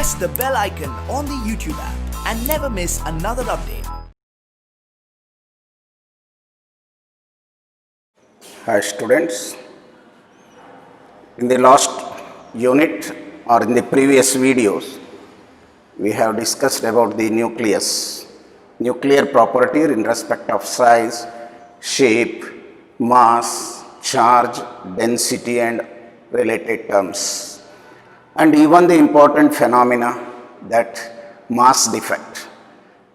press the bell icon on the YouTube app and never miss another update. Hi students, in the last unit or in the previous videos, we have discussed about the nuclear property in respect of size, shape, mass, charge, density and related terms, and even the important phenomena that mass defect.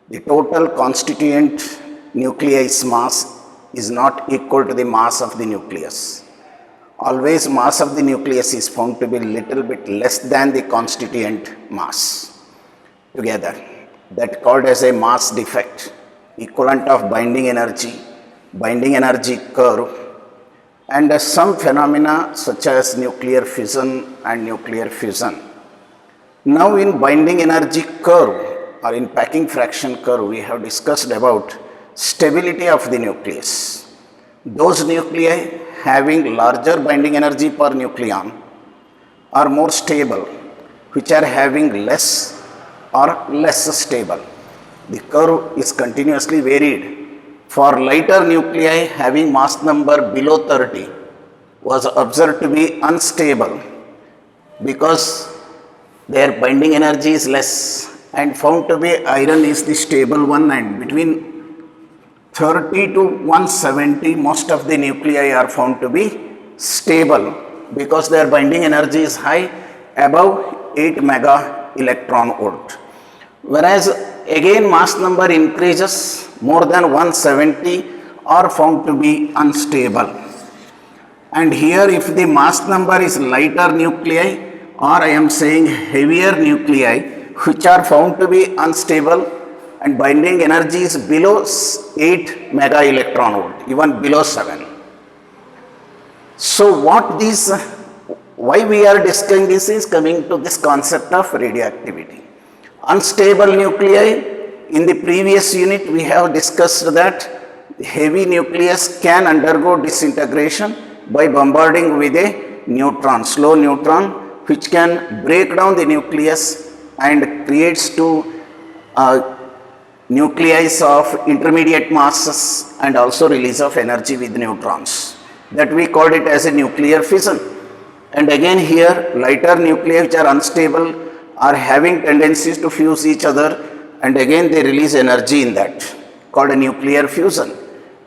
The total constituent nuclei's mass is not equal to the mass of the nucleus. Always mass of the nucleus is found to be little bit less than the constituent mass together. That called as a mass defect, equivalent of binding energy curve, and some phenomena such as nuclear fission and nuclear fusion. Now in binding energy curve or in packing fraction curve, we have discussed about stability of the nucleus. Those nuclei having larger binding energy per nucleon are more stable, which are having less or less stable. The curve is continuously varied. For lighter nuclei having mass number below 30 was observed to be unstable because their binding energy is less, and found to be iron is the stable one, and between 30 to 170 most of the nuclei are found to be stable because their binding energy is high, above 8 mega electron volt. Whereas again mass number increases more than 170 are found to be unstable. And here if the mass number is lighter nuclei, or I am saying heavier nuclei, which are found to be unstable and binding energy is below 8 mega electron volt, even below 7. So why we are discussing this is coming to this concept of radioactivity. Unstable nuclei, in the previous unit we have discussed that heavy nucleus can undergo disintegration by bombarding with a neutron, slow neutron, which can break down the nucleus and creates two nuclei of intermediate masses and also release of energy with neutrons. That we called it as a nuclear fission. And again here lighter nuclei which are unstable are having tendencies to fuse each other, and again they release energy in that, called a nuclear fusion.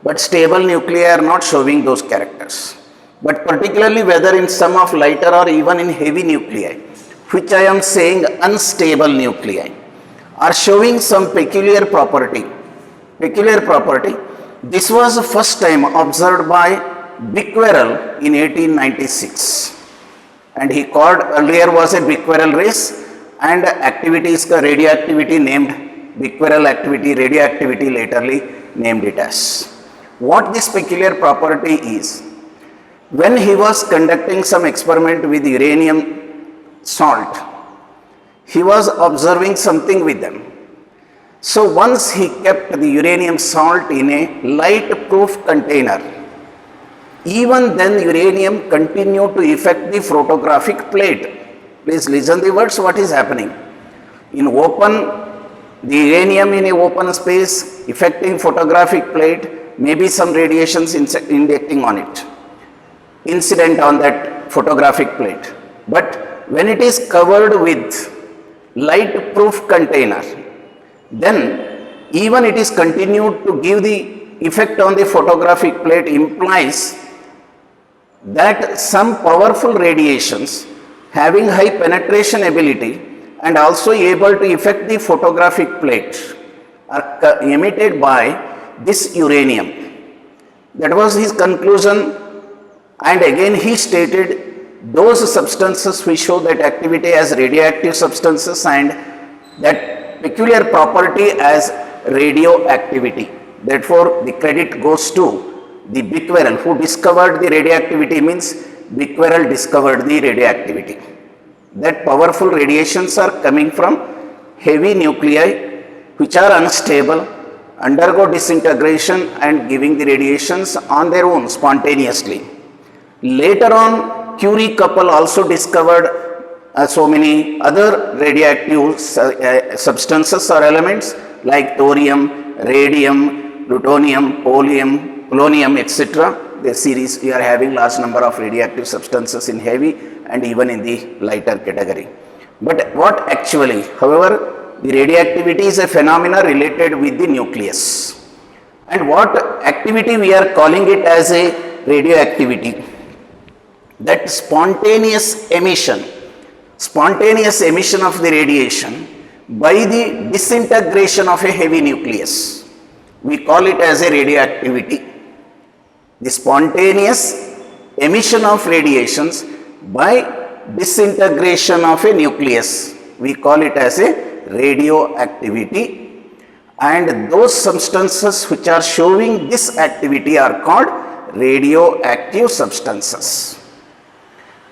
But stable nuclei are not showing those characters. But particularly whether in some of lighter or even in heavy nuclei, which I am saying unstable nuclei, are showing some peculiar property. This was the first time observed by Becquerel in 1896. And he called, earlier was a Becquerel race, and activity is radioactivity named Becquerel activity, radioactivity laterly named it as. What this peculiar property is, when he was conducting some experiment with uranium salt, he was observing something with them. So once he kept the uranium salt in a light-proof container, even then uranium continued to affect the photographic plate. Please listen the words, what is happening. The uranium in a open space affecting photographic plate, maybe some radiations injecting on it, incident on that photographic plate. But when it is covered with light proof container, then even it is continued to give the effect on the photographic plate, implies that some powerful radiations having high penetration ability and also able to affect the photographic plate are emitted by this uranium. That was his conclusion, and again he stated those substances which show that activity as radioactive substances and that peculiar property as radioactivity. Therefore, the credit goes to the Becquerel who discovered the radioactivity, means Becquerel discovered the radioactivity. That powerful radiations are coming from heavy nuclei which are unstable, undergo disintegration and giving the radiations on their own spontaneously. Later on, Curie couple also discovered so many other radioactive substances or elements like thorium, radium, plutonium, polonium, etc. The series we are having large number of radioactive substances in heavy and even in the lighter category. But what actually, however, the radioactivity is a phenomena related with the nucleus. And what activity we are calling it as a radioactivity? That spontaneous emission of the radiation by the disintegration of a heavy nucleus. We call it as a radioactivity. The spontaneous emission of radiations by disintegration of a nucleus. We call it as a radioactivity. And those substances which are showing this activity are called radioactive substances.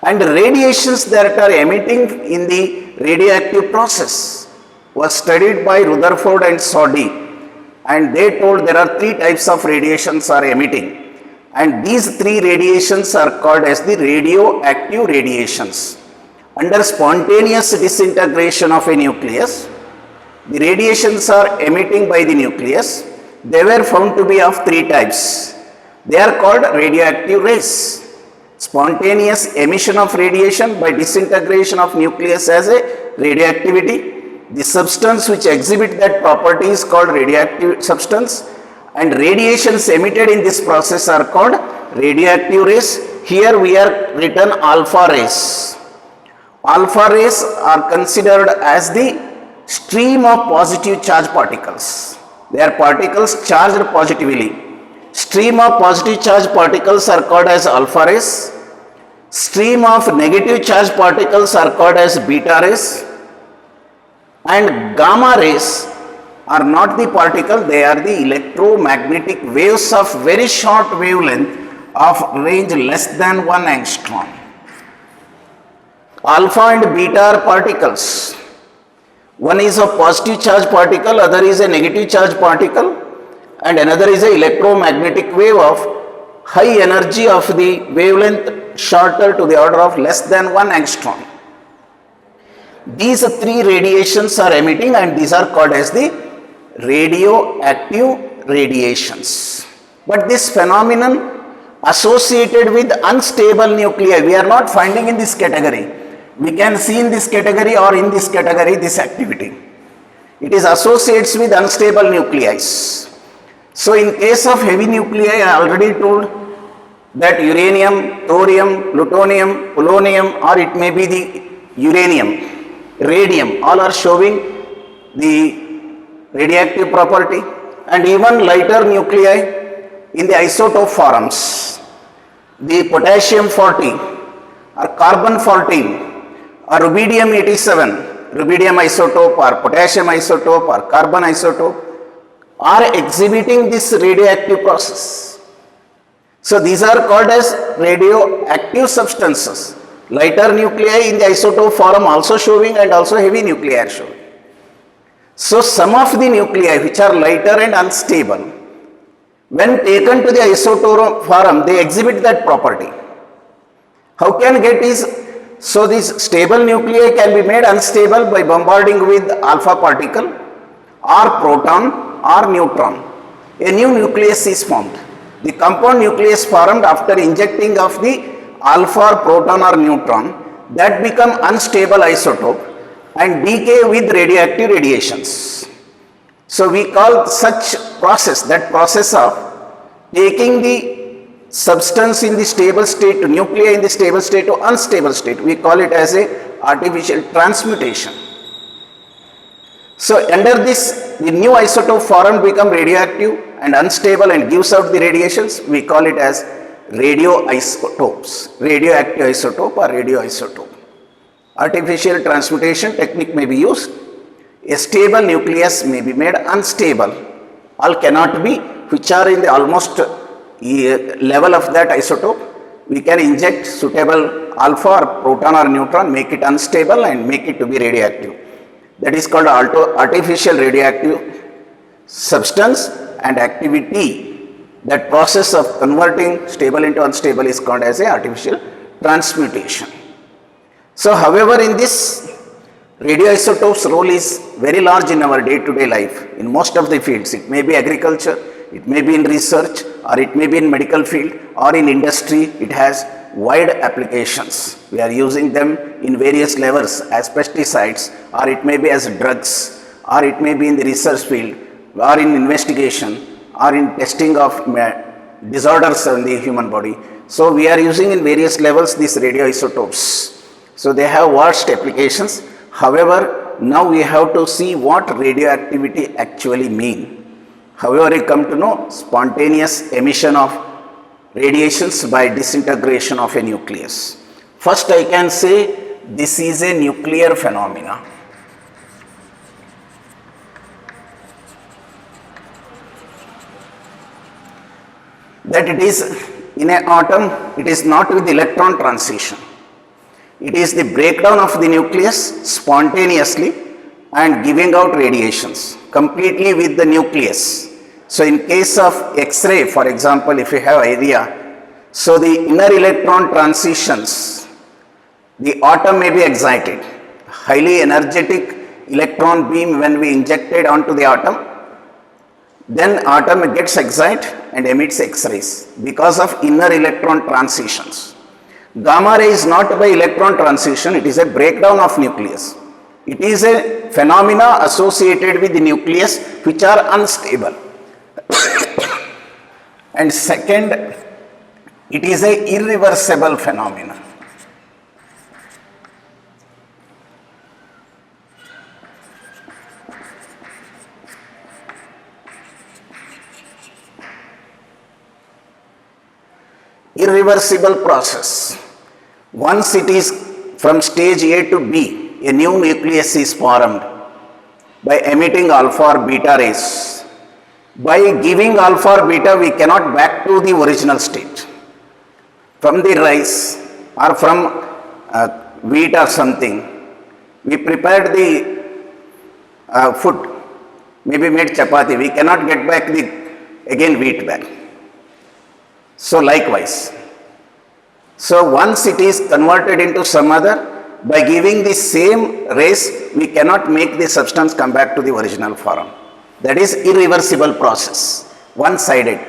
And radiations that are emitting in the radioactive process was studied by Rutherford and Soddy, and they told there are three types of radiations are emitting, and these three radiations are called as the radioactive radiations. Under spontaneous disintegration of a nucleus, the radiations are emitting by the nucleus. They were found to be of three types. They are called radioactive rays. Spontaneous emission of radiation by disintegration of nucleus as a radioactivity. The substance which exhibit that property is called radioactive substance, and radiations emitted in this process are called radioactive rays. Here we are written alpha rays. Alpha rays are considered as the stream of positive charge particles. They are particles charged positively. Stream of positive charge particles are called as alpha rays. Stream of negative charge particles are called as beta rays. And gamma rays are not the particle, they are the electromagnetic waves of very short wavelength of range less than 1 angstrom. Alpha and beta are particles. One is a positive charge particle, other is a negative charge particle, and another is an electromagnetic wave of high energy of the wavelength shorter to the order of less than 1 angstrom. These three radiations are emitting, and these are called as the radioactive radiations. But this phenomenon associated with unstable nuclei, we are not finding in this category. We can see in this category or in this category this activity. It is associates with unstable nuclei. So in case of heavy nuclei, I already told that uranium, thorium, plutonium, polonium, or it may be the uranium, radium, all are showing the radioactive property. And even lighter nuclei in the isotope forms, the potassium 40 or carbon 14 or rubidium 87, rubidium isotope or potassium isotope or carbon isotope are exhibiting this radioactive process. So these are called as radioactive substances. Lighter nuclei in the isotope form also showing, and also heavy nuclei are showing. So some of the nuclei which are lighter and unstable, when taken to the isotope form, they exhibit that property. How can get is, so these stable nuclei can be made unstable by bombarding with alpha particle or proton or neutron. A new nucleus is formed. The compound nucleus formed after injecting of the alpha, proton or neutron, that become unstable isotope and decay with radioactive radiations. So we call such process, that process of taking the substance in the stable state to nuclei in the stable state to unstable state, we call it as a artificial transmutation. So under this, the new isotope formed become radioactive and unstable and gives out the radiations. We call it as radioisotopes, radioactive isotope or radioisotope. Artificial transmutation technique may be used. A stable nucleus may be made unstable. All cannot be, which are in the almost level of that isotope. We can inject suitable alpha or proton or neutron, make it unstable and make it to be radioactive. That is called artificial radioactive substance, and activity, that process of converting stable into unstable, is called as a artificial transmutation. So however, in this, radioisotopes role is very large in our day-to-day life in most of the fields. It may be agriculture, it may be in research, or it may be in medical field, or in industry. It has wide applications. We are using them in various levels as pesticides, or it may be as drugs, or it may be in the research field, or in investigation, or in testing of disorders in the human body. So we are using in various levels these radioisotopes. So they have vast applications. However, now we have to see what radioactivity actually mean. However, you come to know spontaneous emission of radiations by disintegration of a nucleus. First, I can say this is a nuclear phenomena. That it is in an atom, it is not with electron transition. It is the breakdown of the nucleus spontaneously and giving out radiations completely with the nucleus. So in case of X-ray, for example, if you have idea, so the inner electron transitions, the atom may be excited. Highly energetic electron beam when we inject it onto the atom, then atom gets excited and emits X-rays because of inner electron transitions. Gamma ray is not by electron transition, it is a breakdown of nucleus. It is a phenomena associated with the nucleus which are unstable. And second, it is a irreversible phenomenon. Irreversible process. Once it is from stage A to B, a new nucleus is formed by emitting alpha or beta rays. By giving alpha or beta, we cannot back to the original state. From the rice or from wheat or something, we prepared the food, maybe made chapati, we cannot get back the again wheat back. So likewise, so once it is converted into some other, by giving the same rays, we cannot make the substance come back to the original form. That is irreversible process, one-sided,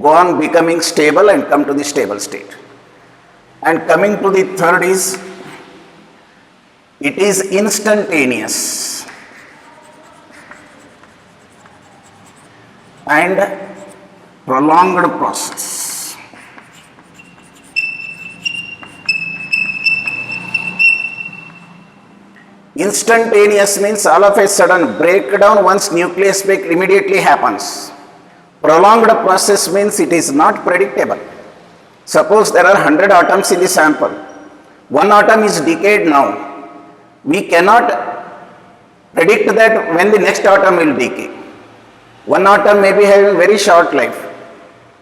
go on becoming stable and come to the stable state. And coming to the third is, it is instantaneous and prolonged process. Instantaneous means all of a sudden breakdown once nucleus break immediately happens. Prolonged process means it is not predictable. Suppose there are 100 atoms in the sample. One atom is decayed now. We cannot predict that when the next atom will decay. One atom may be having very short life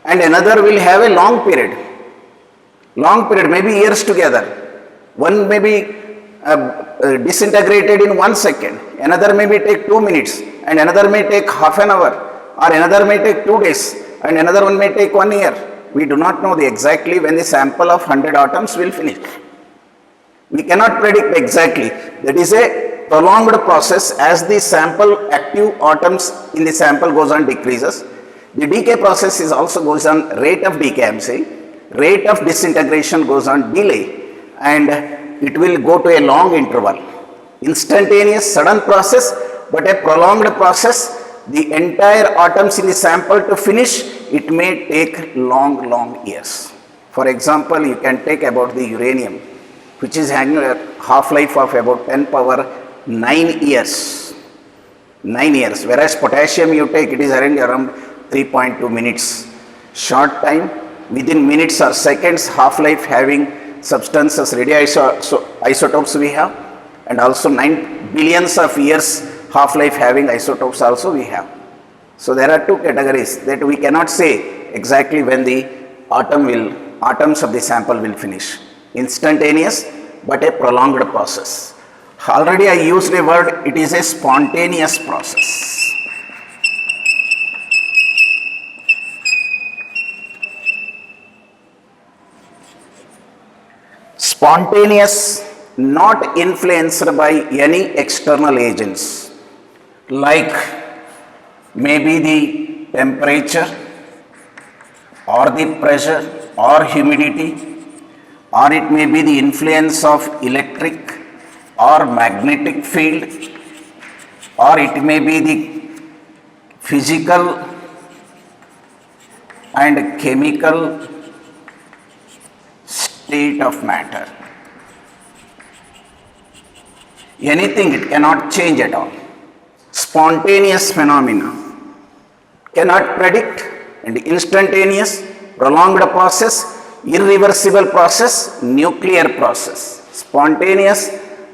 and another will have a long period. Long period, maybe years together. One may be disintegrated in 1 second, another may take 2 minutes, and another may take half an hour, or another may take 2 days, and another one may take 1 year. We do not know exactly when the sample of 100 atoms will finish. We cannot predict exactly. That is a prolonged process as the sample active atoms in the sample goes on decreases. The decay process is also goes on rate of decay, I am saying. Rate of disintegration goes on delay, and it will go to a long interval. Instantaneous, sudden process, but a prolonged process. The entire atoms in the sample to finish, it may take long years. For example, you can take about the uranium, which is having a half-life of about 10 power 9 years. 9 years. Whereas potassium you take, it is around 3.2 minutes. Short time, within minutes or seconds, half-life having substances, radioisotopes we have, and also 9 billions of years half-life having isotopes also we have. So there are two categories that we cannot say exactly when the atoms of the sample will finish. Instantaneous, but a prolonged process. Already I used a word, it is a spontaneous process. Spontaneous not influenced by any external agents like maybe the temperature or the pressure or humidity, or it may be the influence of electric or magnetic field, or it may be the physical and chemical state of matter. Anything, it cannot change at all. Spontaneous phenomena cannot predict, and instantaneous, prolonged process, irreversible process, nuclear process. Spontaneous,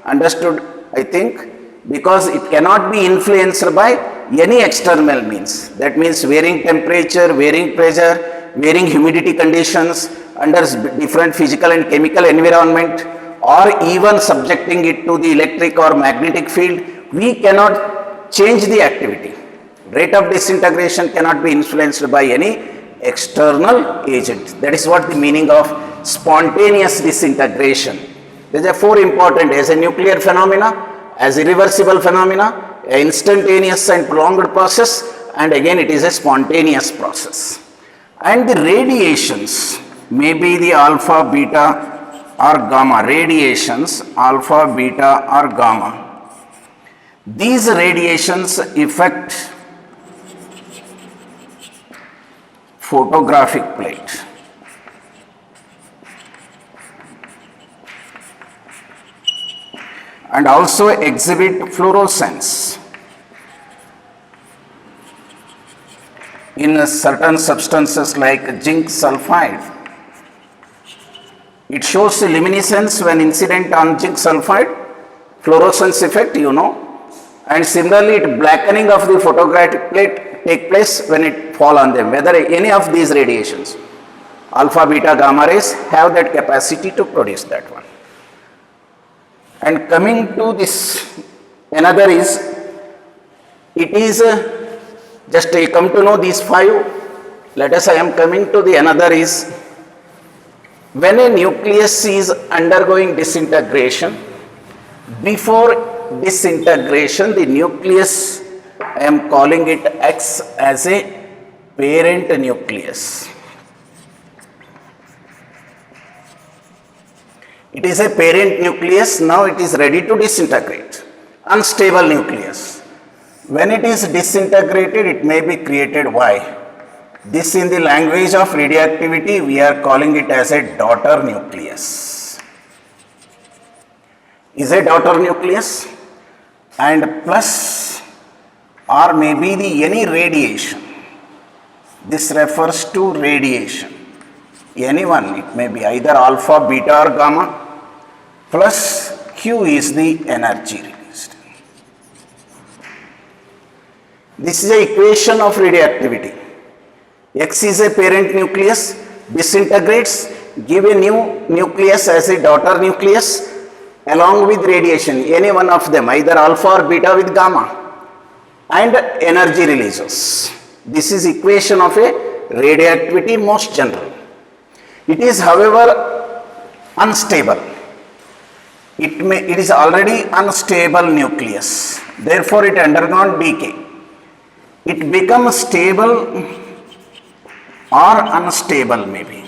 understood, I think, because it cannot be influenced by any external means. That means varying temperature, varying pressure, varying humidity conditions under different physical and chemical environment, or even subjecting it to the electric or magnetic field, we cannot change the activity. Rate of disintegration cannot be influenced by any external agent. That is what the meaning of spontaneous disintegration. These are four important: as a nuclear phenomena, as irreversible phenomena, instantaneous and prolonged process, and again it is a spontaneous process. And the radiations may be the alpha, beta or gamma radiations, alpha, beta or gamma. These radiations affect photographic plate. And also exhibit fluorescence in certain substances like zinc sulfide. It shows luminescence when incident on zinc sulfide, fluorescence effect, you know, and similarly blackening of the photographic plate take place when it fall on them. Whether any of these radiations, alpha, beta, gamma rays, have that capacity to produce that one. And coming to this, another is, it is just I come to know these five. Let us, I am coming to the another is, when a nucleus is undergoing disintegration, before disintegration, the nucleus, I am calling it X as a parent nucleus. It is a parent nucleus, now it is ready to disintegrate. Unstable nucleus. When it is disintegrated, it may be created Y. This in the language of radioactivity, we are calling it as a daughter nucleus. Is a daughter nucleus, and plus or maybe the any radiation. This refers to radiation. Any one, it may be either alpha, beta or gamma, plus Q is the energy released. This is the equation of radioactivity. X is a parent nucleus, disintegrates, give a new nucleus as a daughter nucleus along with radiation, any one of them, either alpha or beta with gamma, and energy releases. This is equation of a radioactivity most general. It is, however, unstable. It is already unstable nucleus. Therefore, it undergone decay. It becomes stable or unstable maybe.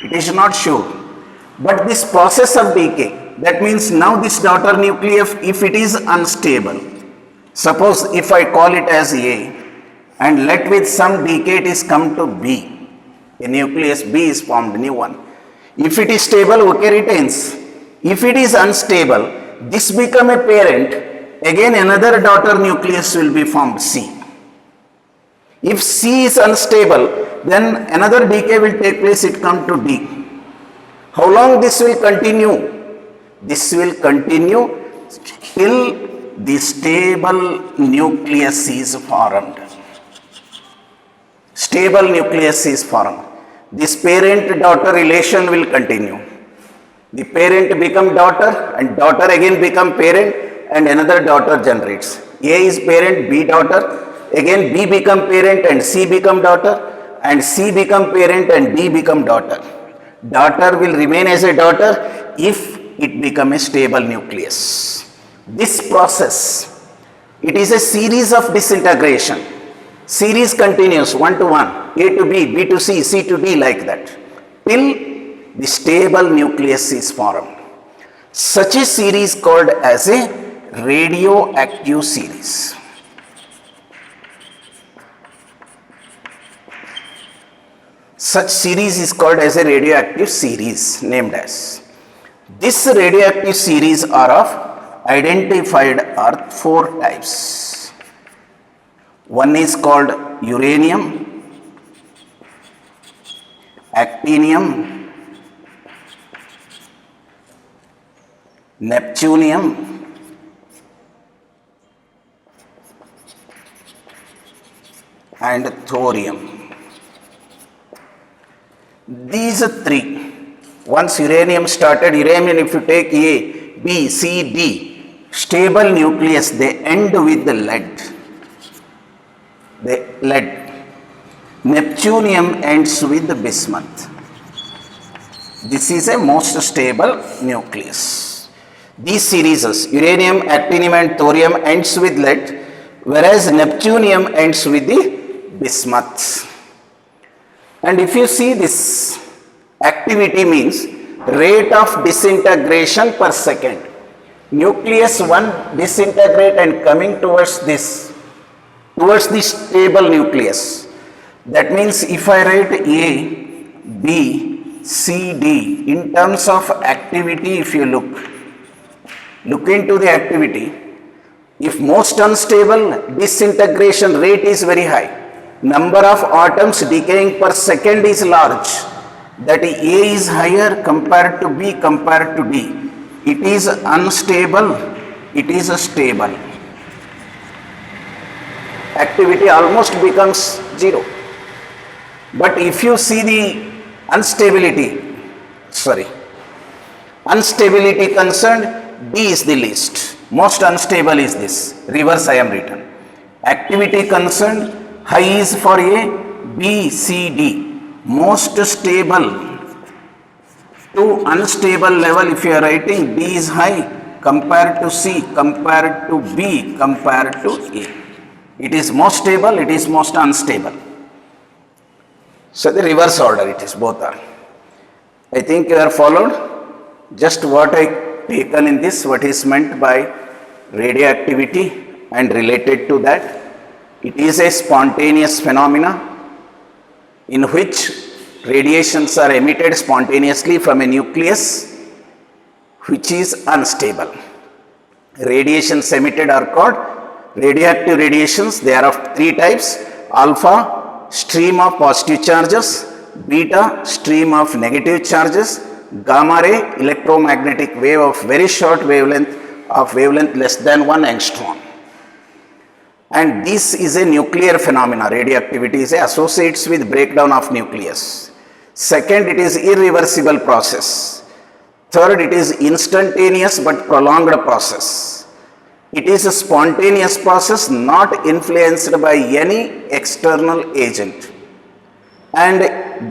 It is not sure. But this process of decay, that means now this daughter nucleus, if it is unstable, suppose if I call it as A, and let with some decay it is come to B. A nucleus B is formed, new one. If it is stable, OK retains. If it is unstable, this become a parent, again another daughter nucleus will be formed, C. If C is unstable, then another decay will take place, it come to D. How long this will continue? This will continue till the stable nucleus is formed. Stable nucleus is formed. This parent-daughter relation will continue. The parent become daughter and daughter again become parent and another daughter generates. A is parent, B daughter, again B become parent and C become daughter, and C become parent and D become daughter. Daughter will remain as a daughter if it becomes a stable nucleus. This process, it is a series of disintegration. Series continues 1 to 1, A to B, B to C, C to D, like that, till the stable nucleus is formed. Such a series called as a radioactive series. Such series is called as a radioactive series, named as. This radioactive series are of identified are 4 types. One is called uranium, actinium, neptunium, and thorium. These 3. Once uranium started, uranium, if you take A, B, C, D, stable nucleus, they end with the lead. The lead. Neptunium ends with the bismuth. This is a most stable nucleus. These series, uranium, actinium and thorium ends with lead, whereas neptunium ends with the bismuth. And if you see this activity means rate of disintegration per second. Nucleus 1 disintegrate and coming towards this stable nucleus. That means if I write A, B, C, D in terms of activity, if you look into the activity, if most unstable, disintegration rate is very high. Number of atoms decaying per second is large. That A is higher compared to B compared to D. It is unstable, it is stable. Activity almost becomes 0. But if you see the unstability concerned, D is the least. Most unstable is this. Reverse I am written. Activity concerned, high is for A, B, C, D. Most stable to unstable level, if you are writing, D is high compared to C, compared to B, compared to A. It is most stable, it is most unstable. So the reverse order it is, both are. I think you are followed. Just what I taken in this, what is meant by radioactivity and related to that. It is a spontaneous phenomena in which radiations are emitted spontaneously from a nucleus which is unstable. Radiations emitted are called radioactive radiations. They are of 3 types: alpha, stream of positive charges; beta, stream of negative charges; gamma ray, electromagnetic wave of very short wavelength, of wavelength less than 1 angstrom. And this is a nuclear phenomena. Radioactivity is associates with breakdown of nucleus. Second, it is irreversible process. Third, it is instantaneous but prolonged process. It is a spontaneous process not influenced by any external agent. And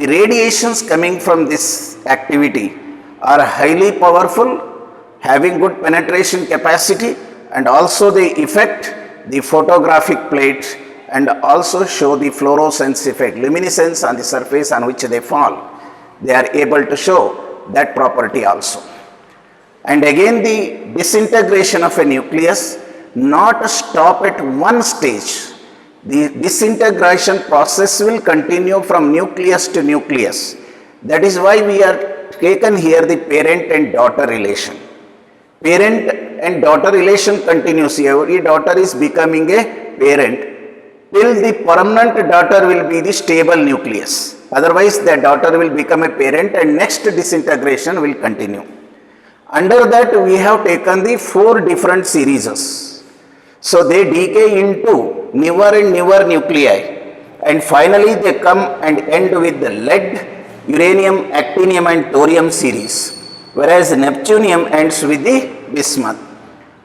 the radiations coming from this activity are highly powerful, having good penetration capacity, and also they affect the photographic plate and also show the fluorescence effect, luminescence on the surface on which they fall. They are able to show that property also. And again, the disintegration of a nucleus not stop at one stage. The disintegration process will continue from nucleus to nucleus. That is why we are taken here the parent and daughter relation. Parent and daughter relation continues. Every daughter is becoming a parent till the permanent daughter will be the stable nucleus. Otherwise, the daughter will become a parent and next disintegration will continue. Under that, we have taken the 4 different series. So they decay into newer and newer nuclei, and finally they come and end with the lead, uranium, actinium and thorium series, whereas neptunium ends with the bismuth.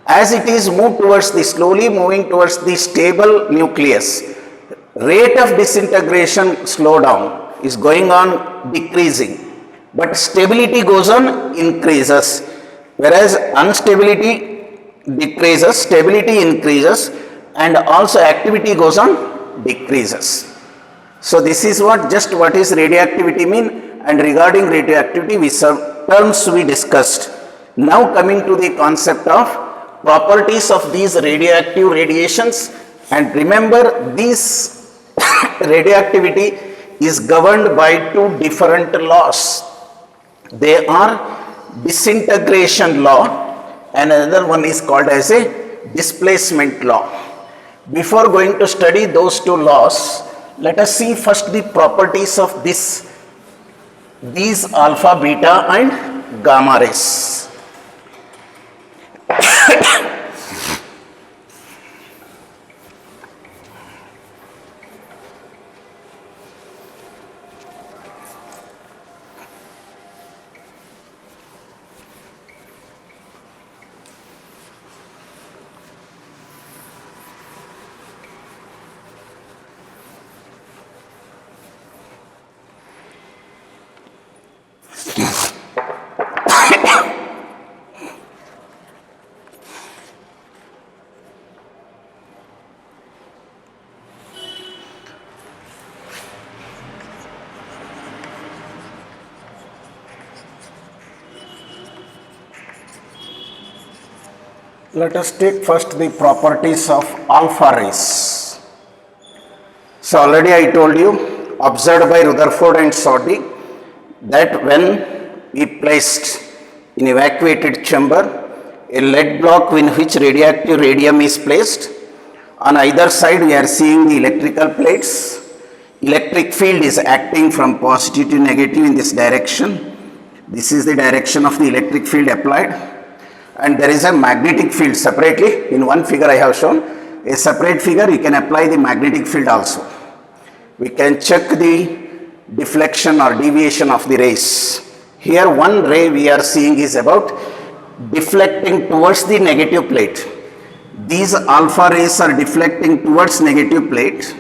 As it is moved towards the, slowly moving towards the stable nucleus, rate of disintegration slow down, is going on decreasing, but stability goes on increases. whereas instability decreases, stability increases, and also activity goes on decreases. So this is what is radioactivity mean, and regarding radioactivity some terms we discussed. Now coming to the concept of properties of these radioactive radiations, and remember this radioactivity is governed by two different laws. They are disintegration law and another one is called as a displacement law. Before going to study those two laws, let us see first the properties of these alpha, beta and gamma rays. Let us take first the properties of alpha rays. So already I told you, observed by Rutherford and Soddy, that when we placed in evacuated chamber a lead block in which radioactive radium is placed, on either side we are seeing the electrical plates. Electric field is acting from positive to negative in this direction. This is the direction of the electric field applied, and there is a magnetic field separately. In one figure I have shown a separate figure, you can apply the magnetic field also. We can check the deflection or deviation of the rays. Here one ray we are seeing is about deflecting towards the negative plate. These alpha rays are deflecting towards negative plate.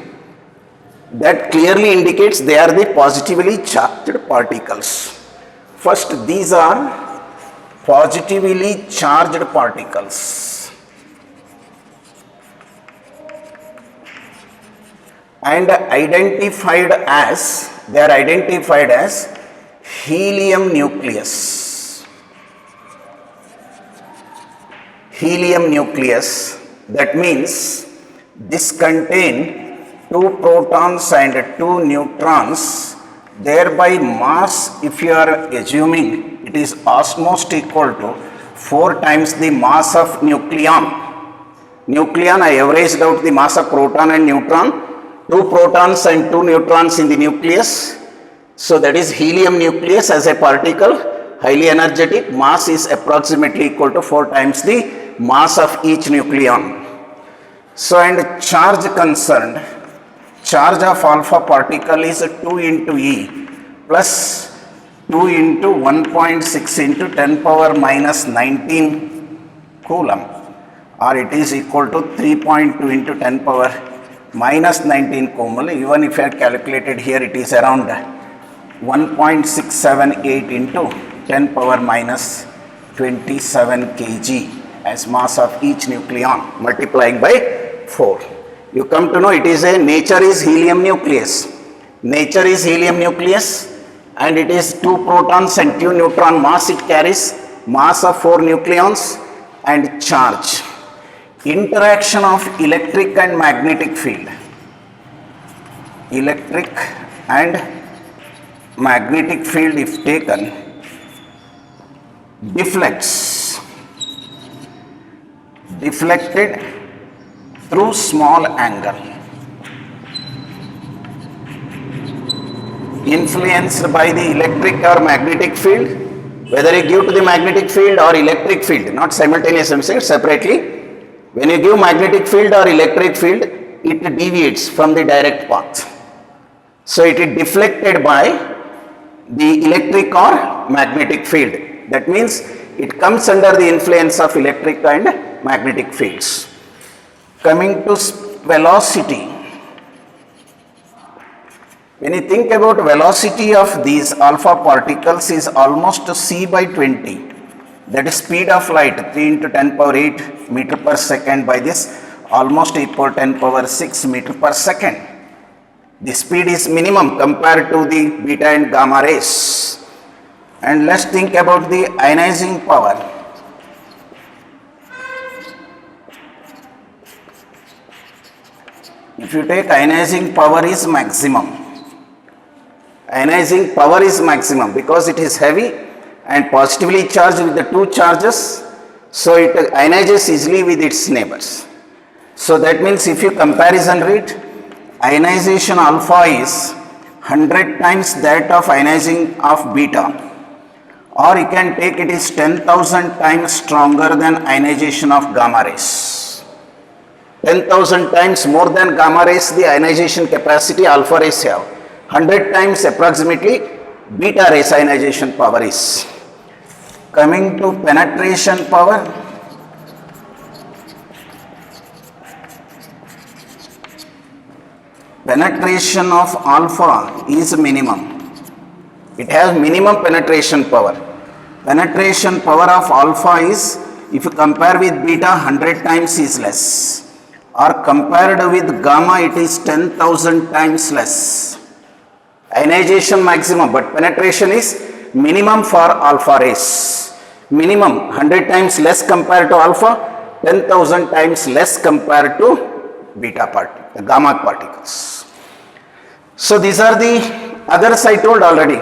That clearly indicates they are the positively charged particles. First, these are positively charged particles, and they are identified as helium nucleus. Helium nucleus, that means this contain 2 protons and 2 neutrons, thereby mass, if you are assuming, it is almost equal to 4 times the mass of nucleon. Nucleon, I averaged out the mass of proton and neutron, 2 protons and 2 neutrons in the nucleus. So that is helium nucleus as a particle, highly energetic, mass is approximately equal to 4 times the mass of each nucleon. So, and charge concerned, charge of alpha particle is 2 into E plus 2 into 1.6 into 10 power minus 19 coulomb, or it is equal to 3.2 into 10 power minus 19 coulomb. Even if I had calculated here, it is around 1.678 into 10 power minus 27 kg as mass of each nucleon, multiplying by 4. You come to know it is nature is helium nucleus. Nature is helium nucleus, and it is 2 protons and 2 neutron mass it carries, mass of 4 nucleons, and charge. Interaction of electric and magnetic field. Electric and magnetic field, if taken, deflected through small angle, influenced by the electric or magnetic field, whether you give to the magnetic field or electric field, not simultaneous, I'm saying separately. When you give magnetic field or electric field, it deviates from the direct path. So it is deflected by the electric or magnetic field. That means it comes under the influence of electric and magnetic fields. Coming to velocity, when you think about velocity of these alpha particles is almost c by 20. that is speed of light 3 into 10 power 8 meter per second by this almost equal 10 power 6 meter per second. The speed is minimum compared to the beta and gamma rays. And let's think about the ionizing power. If you take ionizing power is maximum. Ionizing power is maximum because it is heavy and positively charged with the two charges, so it ionizes easily with its neighbors. So that means if you comparison rate, ionization alpha is 100 times that of ionizing of beta, or you can take it is 10,000 times stronger than ionization of gamma rays. 10,000 times more than gamma rays the ionization capacity alpha rays have. 100 times approximately beta rays ionization power is. Coming to penetration power, penetration of alpha is minimum. It has minimum penetration power. Penetration power of alpha is, if you compare with beta, 100 times is less, or compared with gamma it is 10,000 times less. Ionization maximum, but penetration is minimum for alpha rays. Minimum 100 times less compared to alpha, 10,000 times less compared to beta particle, gamma particles. So these are the others I told already.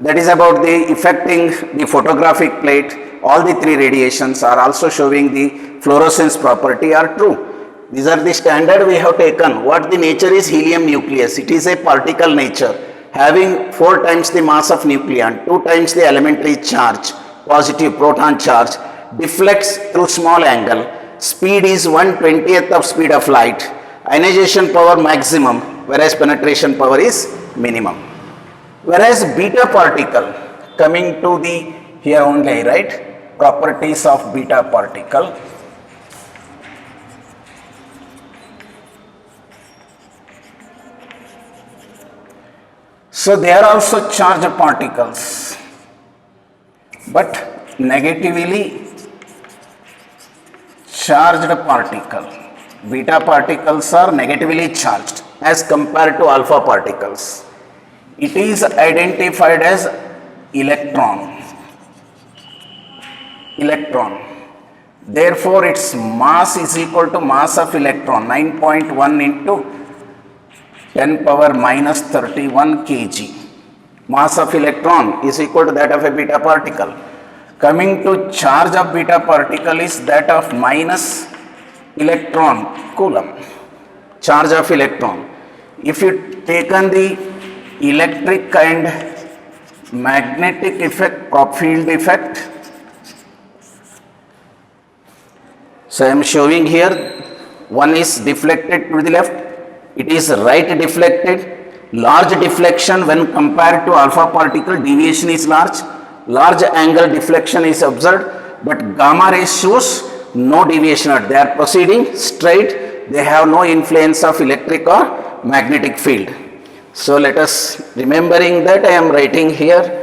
That is about the affecting the photographic plate. All the three radiations are also showing the fluorescence property are true. These are the standard we have taken. What the nature is helium nucleus. It is a particle nature having 4 times the mass of nucleon, 2 times the elementary charge, positive proton charge, deflects through small angle. Speed is 1/20th of speed of light. Ionization power maximum, whereas penetration power is minimum. Whereas beta particle, coming to the here only, right, properties of beta particle. So they are also charged particles, but negatively charged particle. Beta particles are negatively charged as compared to alpha particles. It is identified as electron. Therefore, its mass is equal to mass of electron, 9.1 into 10 power minus 31 kg. Mass of electron is equal to that of a beta particle. Coming to charge of beta particle is that of minus electron coulomb. Charge of electron. If you taken the electric and magnetic effect, crop field effect. So I am showing here, one is deflected to the left, it is right deflected. Large deflection when compared to alpha particle, deviation is large angle deflection is observed, but gamma rays shows no deviation. They are proceeding straight, they have no influence of electric or magnetic field. So let us, remembering that, I am writing here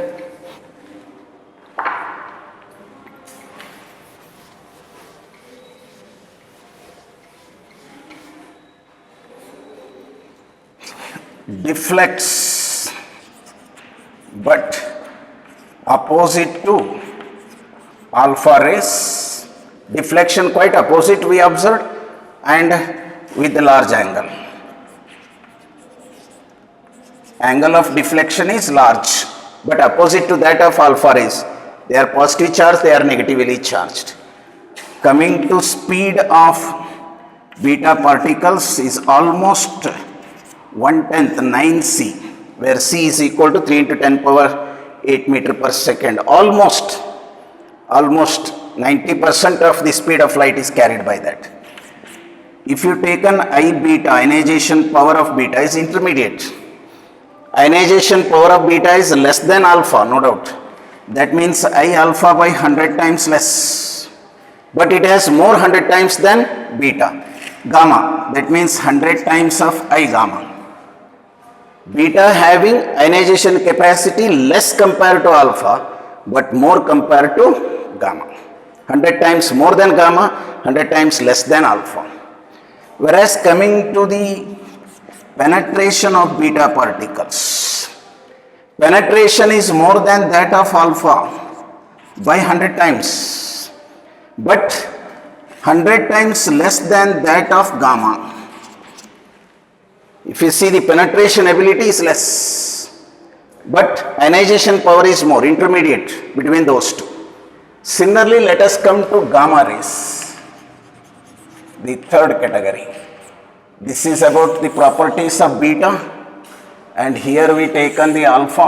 deflects but opposite to alpha rays, deflection quite opposite we observed, and with the large angle. Angle of deflection is large but opposite to that of alpha rays. They are positive charged, they are negatively charged. Coming to speed of beta particles is almost 1/10, 9c, where c is equal to 3 into 10 power 8 meter per second. Almost 90% of the speed of light is carried by that. If you take an I beta, ionization power of beta is intermediate. Ionization power of beta is less than alpha, no doubt. That means I alpha by 100 times less. But it has more 100 times than beta. Gamma, that means 100 times of I gamma. Beta having ionization capacity less compared to alpha, but more compared to gamma. 100 times more than gamma, 100 times less than alpha. Whereas coming to the penetration of beta particles, penetration is more than that of alpha by 100 times, but 100 times less than that of gamma. If you see, the penetration ability is less, but ionization power is more, intermediate between those two. Similarly, let us come to gamma rays, the third category. This is about the properties of beta, and here we taken the alpha.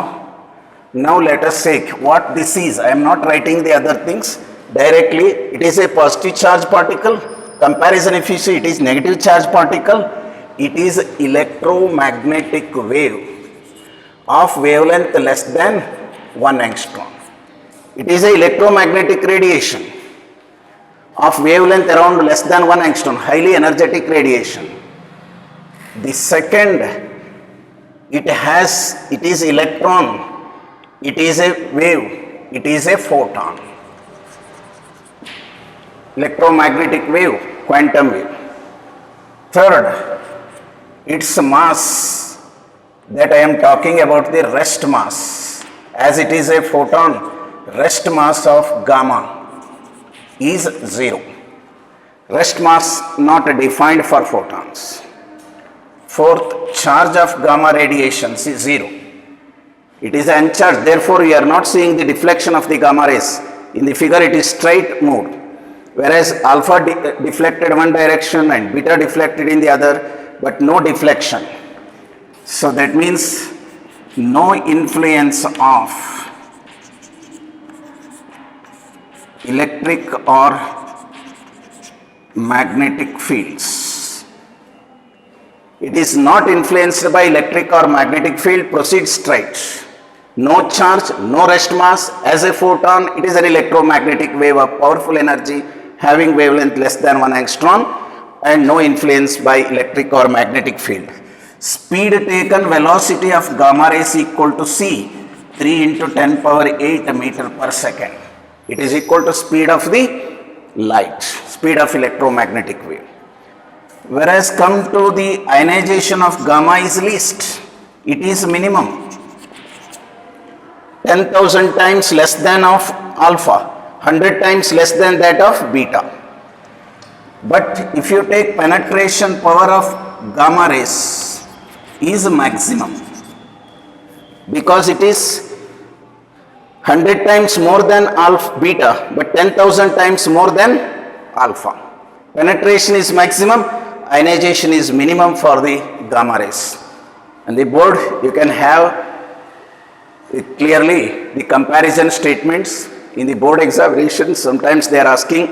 Now let us say what this is. I am not writing the other things directly. It is a positive charge particle. Comparison, if you see, it is negative charge particle. It is electromagnetic wave of wavelength less than 1 angstrom. It is a electromagnetic radiation of wavelength around less than 1 angstrom, highly energetic radiation. The second, it is electron, it is a wave, it is a photon. Electromagnetic wave, quantum wave. Third, its mass, that I am talking about, the rest mass, as it is a photon, rest mass of gamma is 0. Rest mass not defined for photons. Fourth, charge of gamma radiations is 0. It is uncharged, therefore we are not seeing the deflection of the gamma rays. In the figure it is straight moved, whereas alpha deflected one direction and beta deflected in the other, but no deflection. So that means no influence of electric or magnetic fields. It is not influenced by electric or magnetic field, proceeds straight. No charge, no rest mass. As a photon, it is an electromagnetic wave of powerful energy having wavelength less than 1 angstrom and no influence by electric or magnetic field. Speed taken, velocity of gamma rays equal to c, 3 into 10 power 8 meter per second. It is equal to speed of the light, speed of electromagnetic wave. Whereas come to the ionization of gamma is least, it is minimum, 10,000 times less than of alpha, 100 times less than that of beta. But if you take penetration power of gamma rays is maximum, because it is 100 times more than alpha beta, but 10,000 times more than alpha. Penetration is maximum, ionization is minimum for the gamma rays. And the board you can have clearly the comparison statements in the board examination. Sometimes they are asking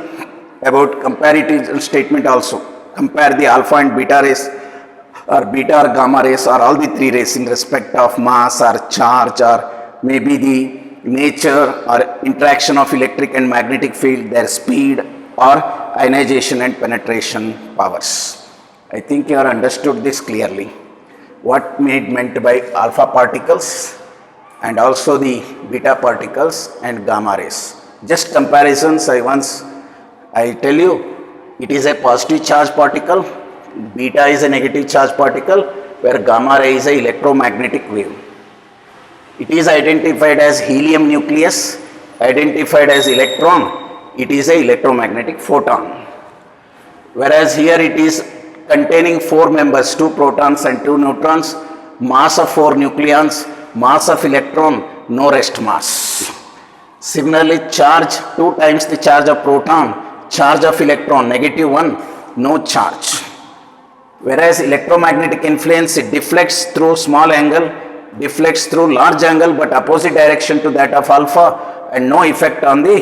about comparative statement also. Compare the alpha and beta rays or beta or gamma rays or all the three rays in respect of mass or charge or maybe the nature or interaction of electric and magnetic field, their speed or ionization and penetration powers. I think you have understood this clearly. What meant by alpha particles and also the beta particles and gamma rays. Just comparisons, I tell you, it is a positive charge particle, beta is a negative charge particle, where gamma ray is an electromagnetic wave. It is identified as helium nucleus, identified as electron, it is an electromagnetic photon. Whereas here it is containing 4 members, 2 protons and 2 neutrons, mass of 4 nucleons, mass of electron, no rest mass. Similarly, charge 2 times the charge of proton, charge of electron -1, no charge. Whereas electromagnetic influence, it deflects through small angle, deflects through large angle, but opposite direction to that of alpha, and no effect on the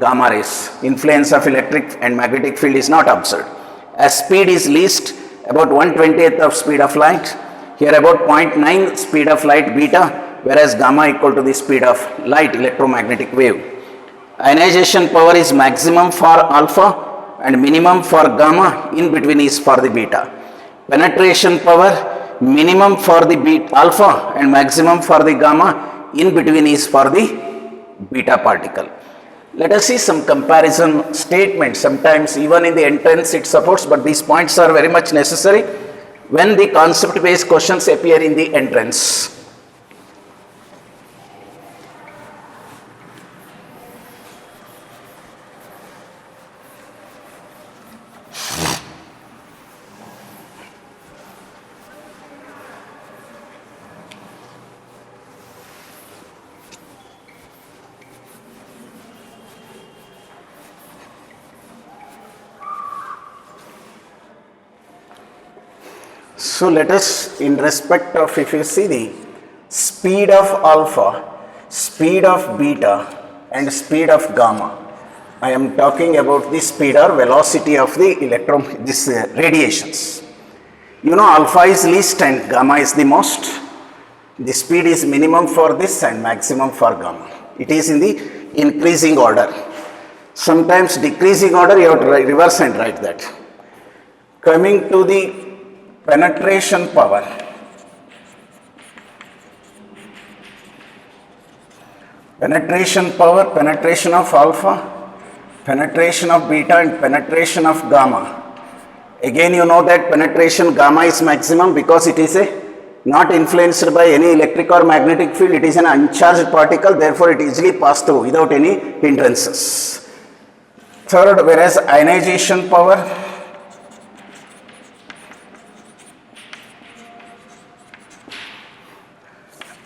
gamma rays. Influence of electric and magnetic field is not observed. As speed is least, about 1/20th of speed of light, here about 0.9 speed of light beta, whereas gamma equal to the speed of light, electromagnetic wave. Ionization power is maximum for alpha and minimum for gamma, in between is for the beta. Penetration power minimum for the alpha and maximum for the gamma, in between is for the beta particle. Let us see some comparison statements. Sometimes even in the entrance it supports, but these points are very much necessary when the concept based questions appear in the entrance. So let us, in respect of, if you see the speed of alpha, speed of beta and speed of gamma, I am talking about the speed or velocity of the radiations. You know, alpha is least and gamma is the most. The speed is minimum for this and maximum for gamma. It is in the increasing order. Sometimes decreasing order, you have to reverse and write that. Coming to the penetration power. Penetration power, penetration of alpha, penetration of beta and penetration of gamma. Again you know that penetration gamma is maximum because it is not influenced by any electric or magnetic field. It is an uncharged particle, therefore it easily passes through without any hindrances. Third, whereas ionization power,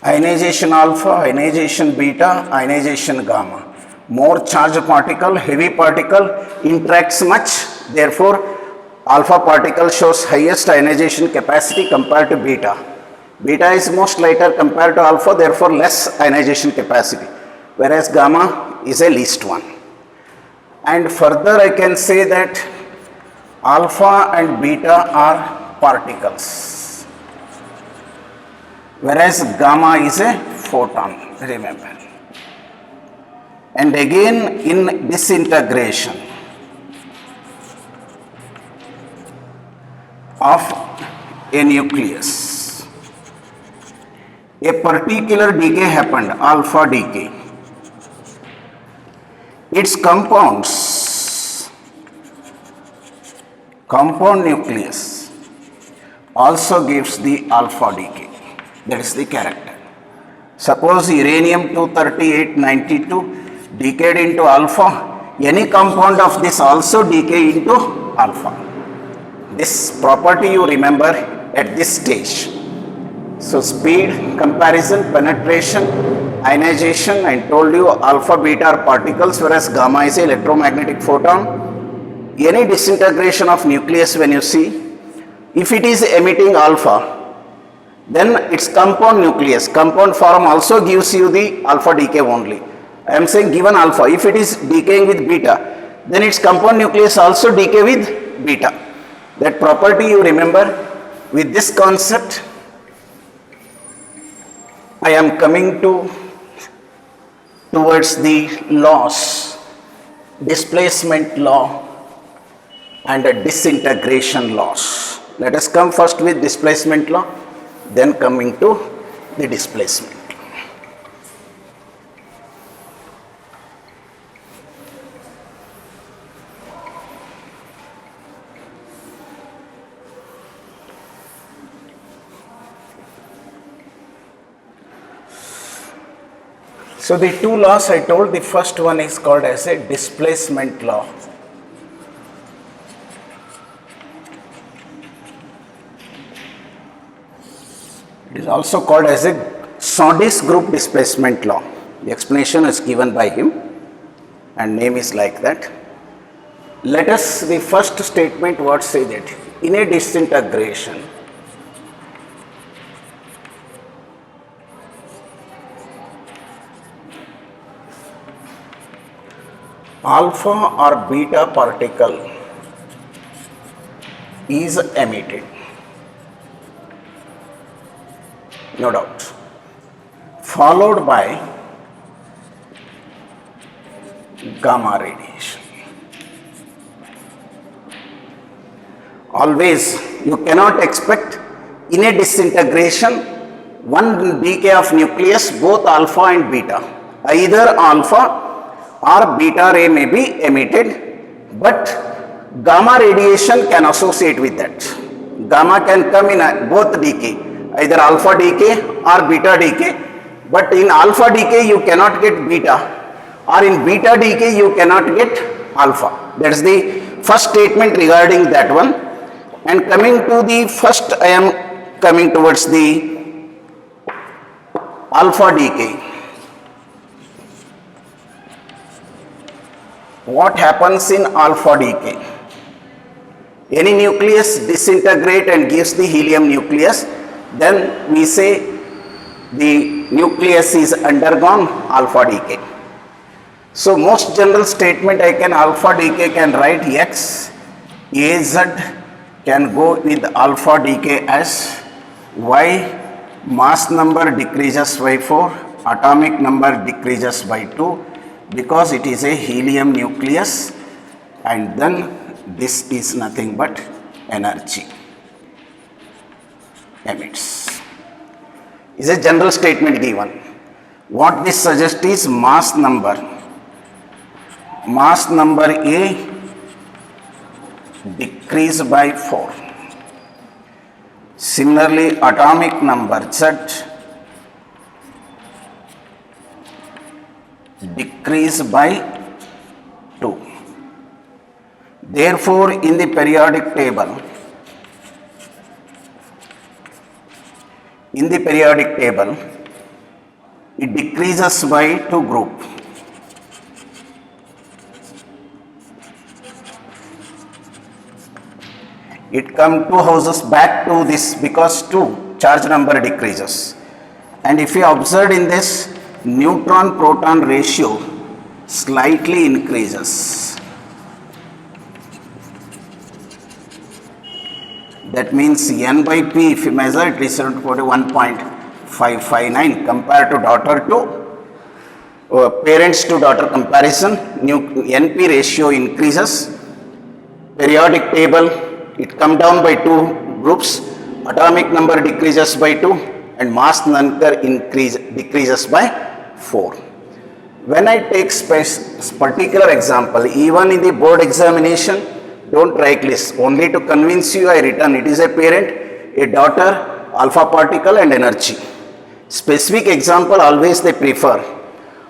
ionization alpha, ionization beta, ionization gamma. More charged particle, heavy particle interacts much, therefore alpha particle shows highest ionization capacity compared to beta. Beta is most lighter compared to alpha, therefore less ionization capacity, whereas gamma is a least one. And further I can say that alpha and beta are particles, whereas gamma is a photon, remember. And again in disintegration of a nucleus, a particular decay happened, alpha decay. Its compounds, compound nucleus also gives the alpha decay. That is the character. Suppose uranium-238-92 decayed into alpha, any compound of this also decay into alpha. This property you remember at this stage. So speed, comparison, penetration, ionization, I told you alpha, beta are particles, whereas gamma is an electromagnetic photon. Any disintegration of nucleus when you see, if it is emitting alpha, then its compound nucleus, compound form also gives you the alpha decay only. I am saying given alpha, if it is decaying with beta, then its compound nucleus also decay with beta. That property you remember. With this concept, I am coming towards the laws, displacement law and disintegration laws. Let us come first with displacement law, then coming to the displacement. So the two laws I told, the first one is called as a displacement law. It is also called as a Soddy's group displacement law. The explanation is given by him and name is like that. Let us, the first statement what say that in a disintegration, alpha or beta particle is emitted, no doubt, followed by gamma radiation. Always you cannot expect in a disintegration one decay of nucleus both alpha and beta, either alpha or beta ray may be emitted, but gamma radiation can associate with that. Gamma can come in both decay, either alpha decay or beta decay, but in alpha decay you cannot get beta, or in beta decay you cannot get alpha. That is the first statement regarding that one. And coming to the first, I am coming towards the alpha decay. What happens in alpha decay? Any nucleus disintegrate and gives the helium nucleus, then we say the nucleus is undergone alpha decay. So most general statement I can alpha decay can write X, Az can go with alpha decay as Y, mass number decreases by 4, atomic number decreases by 2, because it is a helium nucleus, and then this is nothing but energy emits. Is a general statement given. What this suggests is mass number A decrease by 4. Similarly, atomic number Z decrease by 2. Therefore, in the periodic table, it decreases by 2 groups. It comes 2 houses back to this because 2 charge number decreases. And if you observe in this, neutron proton ratio slightly increases. That means N by P, if you measure it, is around 1.559 compared to daughter to parents to daughter comparison. NP ratio increases. Periodic table, it come down by 2 groups. Atomic number decreases by 2 and mass number decreases by 4. When I take particular example, even in the board examination, don't write list. Only to convince you I written it is a parent, a daughter, alpha particle and energy. Specific example always they prefer.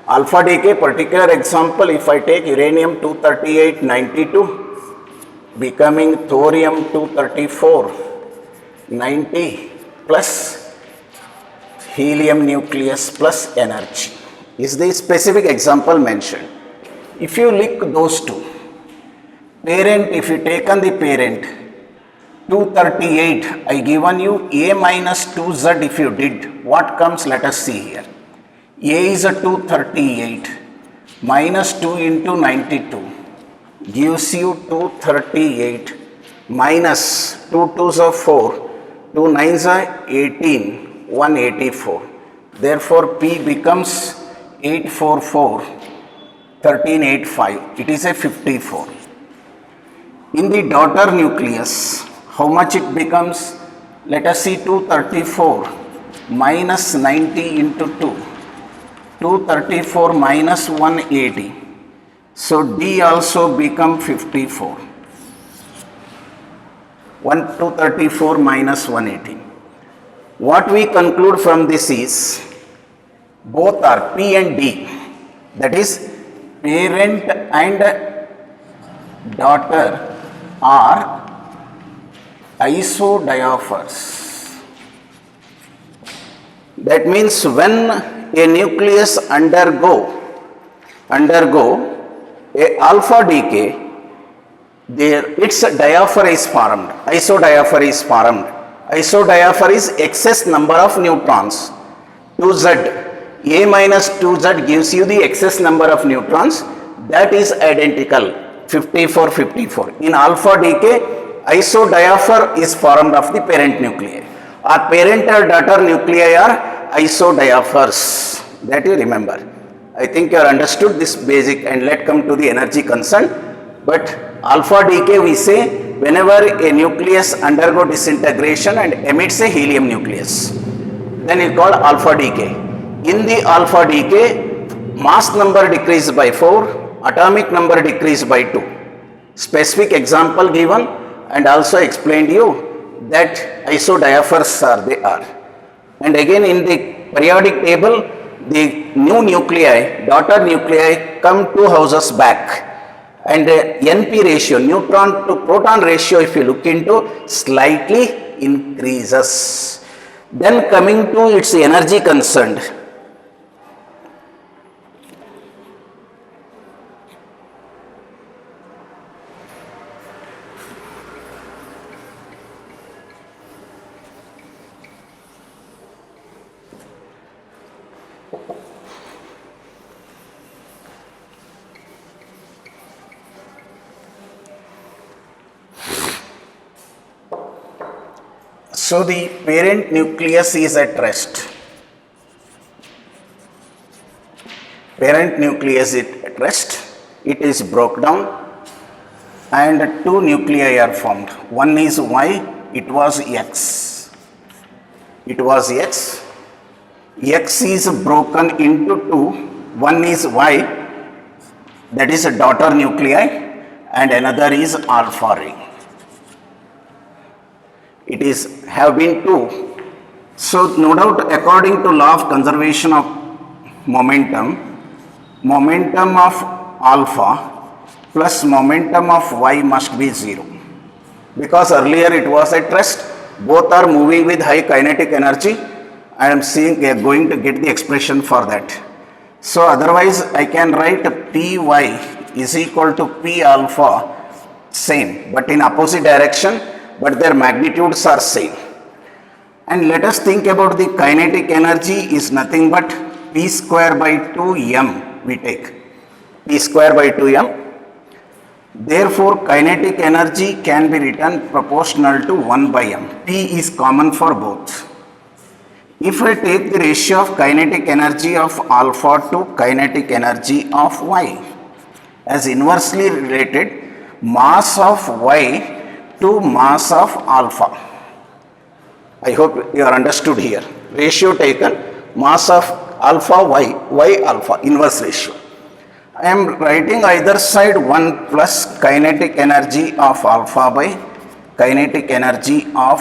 Alpha decay, particular example, if I take uranium 238 92 becoming thorium 234 90 plus helium nucleus plus energy is the specific example mentioned. If you link those two, parent, if you taken the parent 238, I given you A minus 2Z. If you did, what comes? Let us see here. A is a 238 minus 2 into 92 gives you 238 minus 2 2s are 4, 2 9s are 18, 184. Therefore, P becomes 844, 1385. It is a 54. In the daughter nucleus, how much it becomes? Let us see 234 minus 90 into 2. 234 minus 180. So D also become 54. 234 minus 180. What we conclude from this is both are P and D, that is parent and daughter are isodiaphers. That means when a nucleus undergo a alpha decay, its diapher is formed, isodiapher is formed. Isodiapher is excess number of neutrons. 2Z, A minus 2Z gives you the excess number of neutrons, that is identical, 54, 54. In alpha decay, isodiapher is formed of the parent nuclei. Our parent or daughter nuclei are isodiaphers. That you remember. I think you have understood this basic, and let's come to the energy concern. But alpha decay, we say whenever a nucleus undergo disintegration and emits a helium nucleus, then it is called alpha decay. In the alpha decay, mass number decreases by 4, atomic number decrease by 2. Specific example given and also explained you that isodiaphers they are. And again in the periodic table, the new nuclei, daughter nuclei come 2 houses back, and NP ratio, neutron to proton ratio, if you look into, slightly increases. Then coming to its energy concerned, so the parent nucleus is at rest. Parent nucleus is at rest. It is broke down and 2 nuclei are formed. One is Y, it was X. It was X. X is broken into 2. One is Y, that is a daughter nuclei, and another is alpha ring. It is have been 2. So no doubt according to law of conservation of momentum, momentum of alpha plus momentum of Y must be 0. Because earlier it was at rest, both are moving with high kinetic energy. I am seeing going to get the expression for that. So otherwise I can write Py is equal to P alpha, same but in opposite direction, but their magnitudes are same. And let us think about the kinetic energy is nothing but P square by 2m, we take P square by 2m. Therefore kinetic energy can be written proportional to 1 by m. P is common for both. If I take the ratio of kinetic energy of alpha to kinetic energy of Y as inversely related mass of Y to mass of alpha. I hope you are understood here. Ratio taken, mass of alpha Y, Y alpha, inverse ratio. I am writing either side 1 plus kinetic energy of alpha by kinetic energy of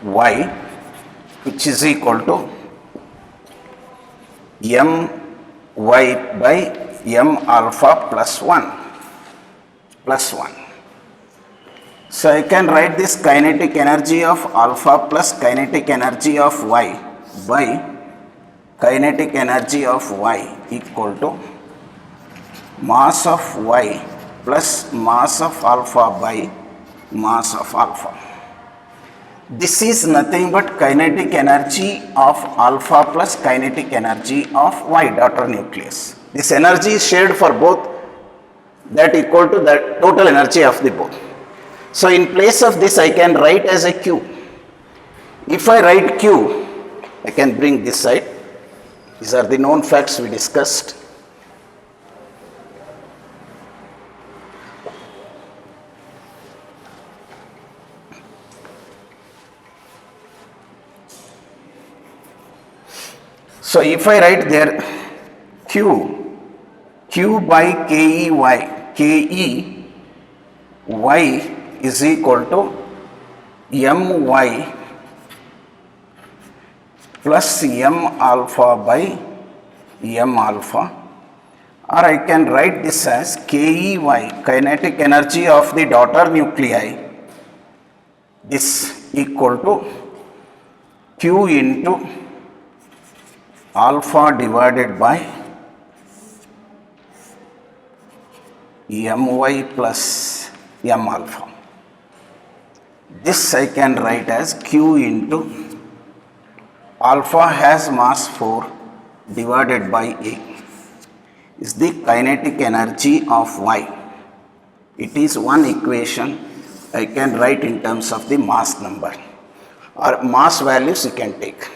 Y, which is equal to m y by m alpha plus 1 plus 1. So I can write this kinetic energy of alpha plus kinetic energy of Y by kinetic energy of Y equal to mass of Y plus mass of alpha by mass of alpha. This is nothing but kinetic energy of alpha plus kinetic energy of Y, daughter nucleus. This energy is shared for both, that equal to the total energy of the both. So in place of this I can write as a Q. If I write Q, I can bring this side. These are the known facts we discussed. So if I write there Q by KE Y is equal to My plus m alpha by m alpha, or I can write this as KEY, kinetic energy of the daughter nuclei, this equal to Q into alpha divided by My plus m alpha. This I can write as Q into alpha has mass 4 divided by A is the kinetic energy of Y. It is one equation I can write in terms of the mass number or mass values you can take.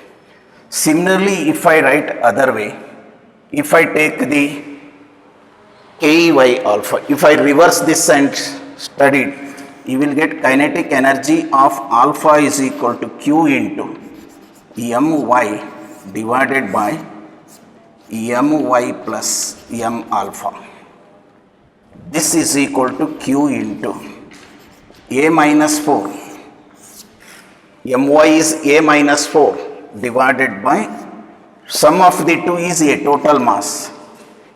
Similarly, if I write other way, if I take the KEY alpha, if I reverse this and study it, you will get kinetic energy of alpha is equal to Q into My divided by my plus m alpha. This is equal to q into a minus 4. My is a minus 4 divided by sum of the two is a, total mass.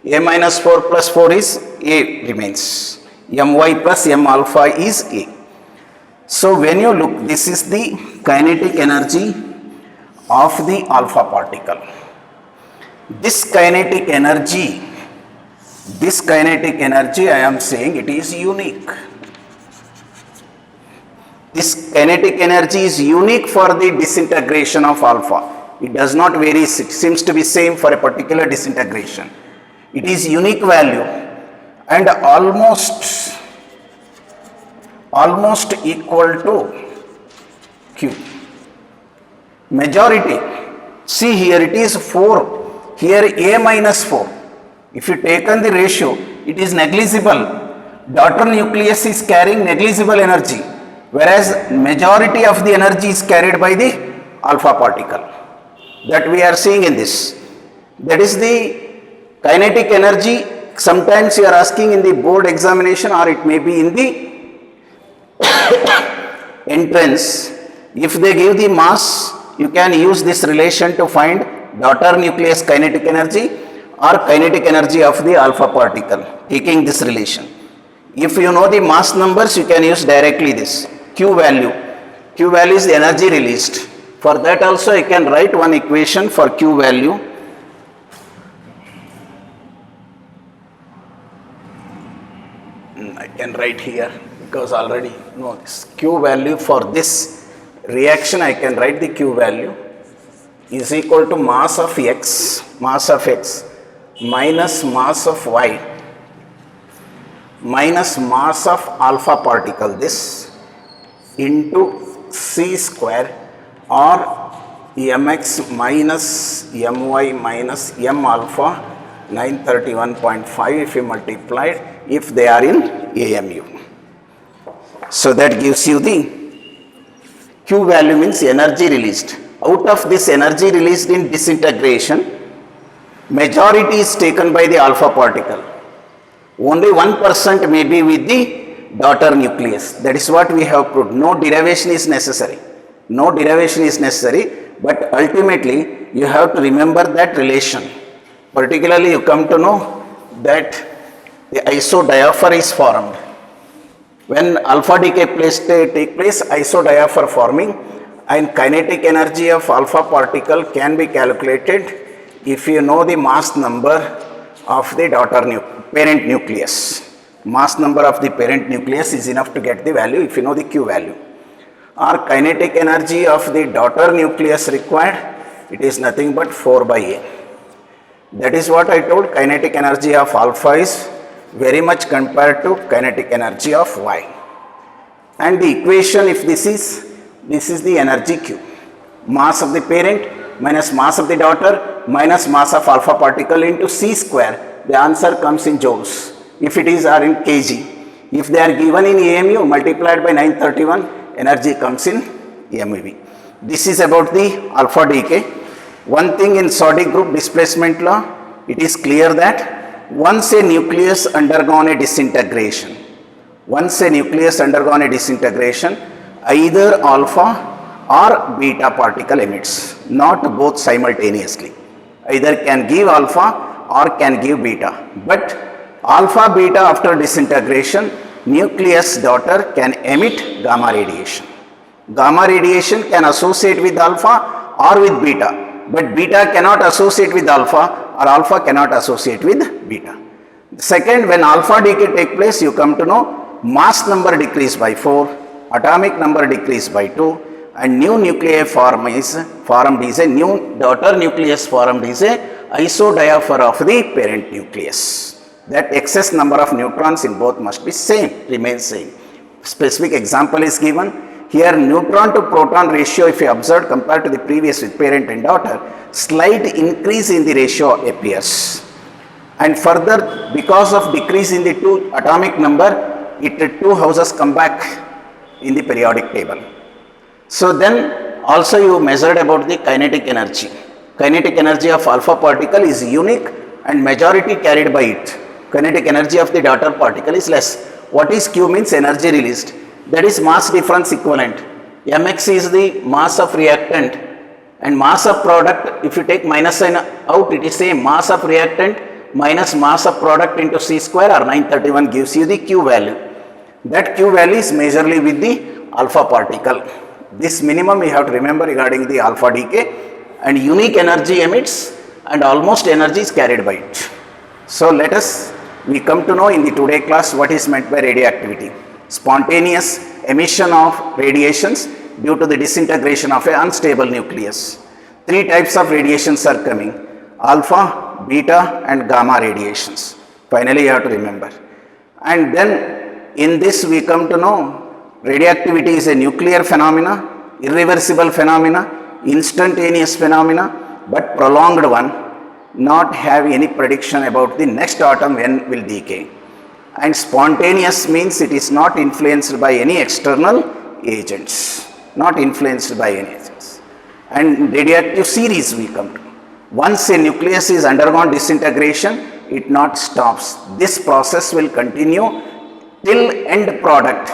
A minus 4 plus 4 is a remains. My plus m alpha is a. So when you look, this is the kinetic energy of the alpha particle. This kinetic energy I am saying it is unique. This kinetic energy is unique for the disintegration of alpha. It does not vary, it seems to be same for a particular disintegration. It is unique value and almost equal to Q. Majority, see here it is 4, here A minus 4. If you taken the ratio, it is negligible. Daughter nucleus is carrying negligible energy, whereas majority of the energy is carried by the alpha particle. That we are seeing in this. That is the kinetic energy. Sometimes you are asking in the board examination, or it may be in the entrance. If they give the mass, you can use this relation to find daughter nucleus kinetic energy or kinetic energy of the alpha particle, taking this relation. If you know the mass numbers, you can use directly this Q value. Q value is the energy released. For that also I can write one equation for Q value. I can write here because already know this Q value for this reaction. I can write the Q value is equal to mass of X minus mass of Y minus mass of alpha particle, this into C square or mx minus my minus m alpha 931.5 if you multiplied, if they are in AMU. So that gives you the Q value, means energy released. Out of this energy released in disintegration, majority is taken by the alpha particle. Only 1% may be with the daughter nucleus. That is what we have proved. No derivation is necessary. But ultimately you have to remember that relation. Particularly you come to know that the isodiapher is formed. When alpha decay take place, isodiapher forming, and kinetic energy of alpha particle can be calculated if you know the mass number of the parent nucleus. Mass number of the parent nucleus is enough to get the value if you know the Q value. Or kinetic energy of the daughter nucleus required, it is nothing but 4 by A. That is what I told, kinetic energy of alpha is very much compared to kinetic energy of Y. And the equation, if this is the energy Q. Mass of the parent minus mass of the daughter minus mass of alpha particle into C square. The answer comes in joules. If it is are in kg. If they are given in AMU multiplied by 931, energy comes in MeV. This is about the alpha decay. One thing in Soddy group displacement law, it is clear that once a nucleus undergone a disintegration, either alpha or beta particle emits, not both simultaneously. Either can give alpha or can give beta. But alpha beta after disintegration, nucleus daughter can emit gamma radiation. Gamma radiation can associate with alpha or with beta, but beta cannot associate with alpha or alpha cannot associate with beta. Second, when alpha decay take place, you come to know mass number decrease by 4, atomic number decrease by 2, and new nuclei formed is a new daughter nucleus formed is a isodiapher of the parent nucleus. That excess number of neutrons in both must be remain same. Specific example is given. Here neutron to proton ratio, if you observe compared to the previous with parent and daughter, slight increase in the ratio appears. And further, because of decrease in the two atomic number, two houses come back in the periodic table. So then also you measured about the kinetic energy. Kinetic energy of alpha particle is unique and majority carried by it. Kinetic energy of the daughter particle is less. What is Q means energy released. That is mass difference equivalent. Mx is the mass of reactant and mass of product. If you take minus sign out, it is same mass of reactant minus mass of product into C square or 931 gives you the Q value. That Q value is majorly with the alpha particle. This minimum you have to remember regarding the alpha decay, and unique energy emits and almost energy is carried by it. So we come to know in the today class what is meant by radioactivity. Spontaneous emission of radiations due to the disintegration of an unstable nucleus. Three types of radiations are coming: alpha, beta and gamma radiations. Finally you have to remember. And then in this we come to know radioactivity is a nuclear phenomena, irreversible phenomena, instantaneous phenomena, but prolonged one, not have any prediction about the next atom when will decay. And spontaneous means it is not influenced by any external agents, not influenced by any agents. And radioactive series we come to. Once a nucleus is undergone disintegration, it not stops. This process will continue till end product.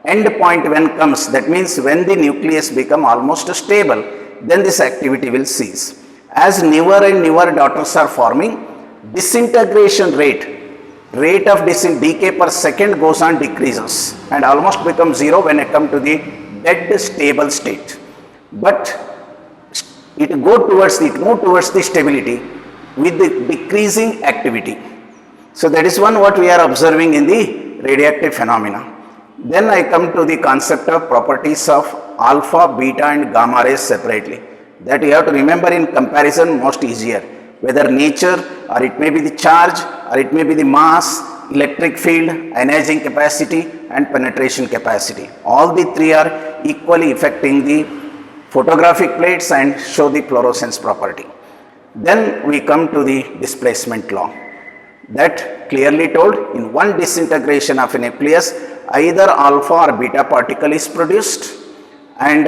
End point when comes, that means when the nucleus become almost stable, then this activity will cease. As newer and newer daughters are forming, disintegration rate of decay per second goes on decreases and almost becomes zero when it come to the dead stable state. But it move towards the stability with the decreasing activity. So that is what we are observing in the radioactive phenomena. Then I come to the concept of properties of alpha, beta and gamma rays separately. That you have to remember in comparison most easier. Whether nature or it may be the charge or it may be the mass, electric field, ionizing capacity and penetration capacity. All the three are equally affecting the photographic plates and show the fluorescence property. Then we come to the displacement law. That clearly told in one disintegration of a nucleus, either alpha or beta particle is produced and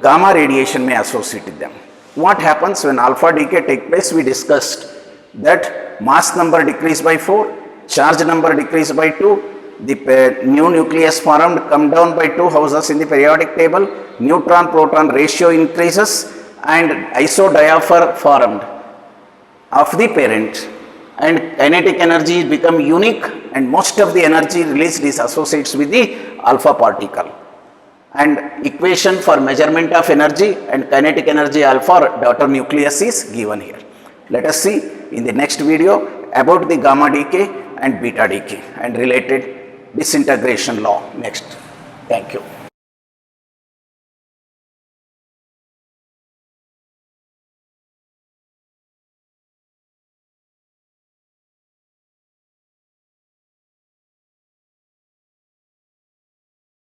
gamma radiation may associate with them. What happens when alpha decay takes place? We discussed that mass number decreased by 4, charge number decreased by 2, the new nucleus formed come down by 2 houses in the periodic table, neutron-proton ratio increases and isodiapher formed of the parent, and kinetic energy become unique and most of the energy released is associates with the alpha particle. And equation for measurement of energy and kinetic energy alpha daughter nucleus is given here. Let us see in the next video about the gamma decay and beta decay and related disintegration law next. Thank you.